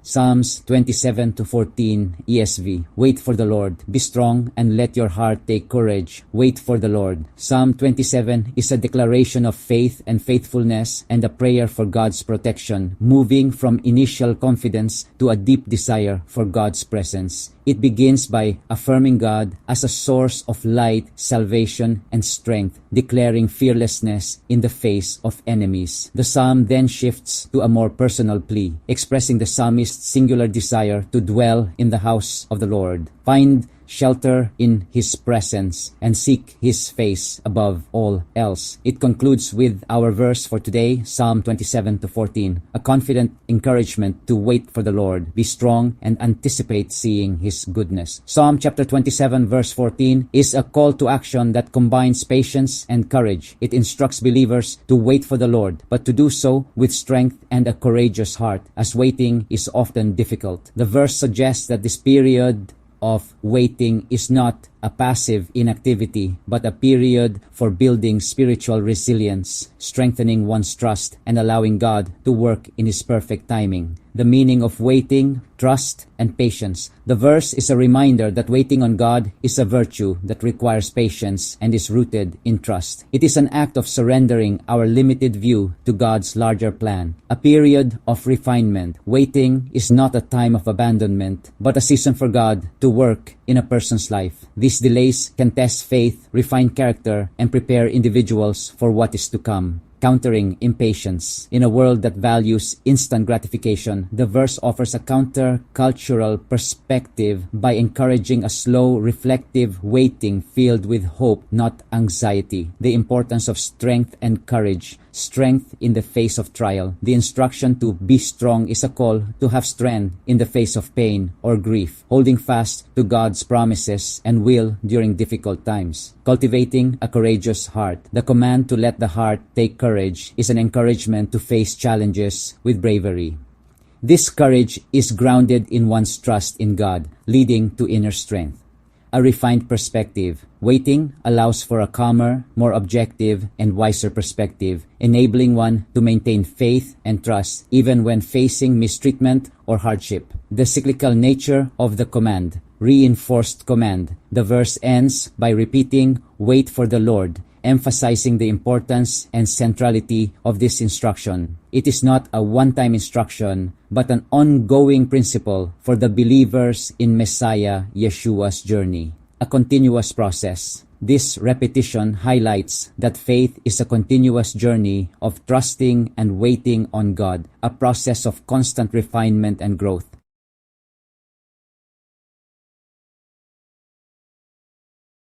Psalms 27-14 ESV. Wait for the Lord. Be strong and let your heart take courage. Wait for the Lord. Psalm 27 is a declaration of faith and faithfulness and a prayer for God's protection, moving from initial confidence to a deep desire for God's presence. It begins by affirming God as a source of light, salvation, and strength, declaring fearlessness in the face of enemies. The psalm then shifts to a more personal plea, expressing the psalmist's singular desire to dwell in the house of the Lord, find shelter in His presence, and seek His face above all else. It concludes with our verse for today, Psalm 27-14, a confident encouragement to wait for the Lord, be strong, and anticipate seeing His goodness. Psalm chapter 27 verse 14 is a call to action that combines patience and courage. It instructs believers to wait for the Lord, but to do so with strength and a courageous heart, as waiting is often difficult. The verse suggests that this period of waiting is not a passive inactivity, but a period for building spiritual resilience, strengthening one's trust, and allowing God to work in His perfect timing. The meaning of waiting, trust, and patience. The verse is a reminder that waiting on God is a virtue that requires patience and is rooted in trust. It is an act of surrendering our limited view to God's larger plan, a period of refinement. Waiting is not a time of abandonment, but a season for God to work in a person's life. These delays can test faith, refine character, and prepare individuals for what is to come. Countering impatience. In a world that values instant gratification, the verse offers a counter-cultural perspective by encouraging a slow, reflective waiting filled with hope, not anxiety. The importance of strength and courage. Strength in the face of trial. The instruction to be strong is a call to have strength in the face of pain or grief, holding fast to God's promises and will during difficult times. Cultivating a courageous heart. The command to let the heart take courage is an encouragement to face challenges with bravery. This courage is grounded in one's trust in God, leading to inner strength. A refined perspective. Waiting allows for a calmer, more objective, and wiser perspective, enabling one to maintain faith and trust even when facing mistreatment or hardship. The cyclical nature of the command. Reinforced command. The verse ends by repeating, "Wait for the Lord," emphasizing the importance and centrality of this instruction. It is not a one-time instruction, but an ongoing principle for the believers in Messiah Yeshua's journey. A continuous process. This repetition highlights that faith is a continuous journey of trusting and waiting on God, a process of constant refinement and growth.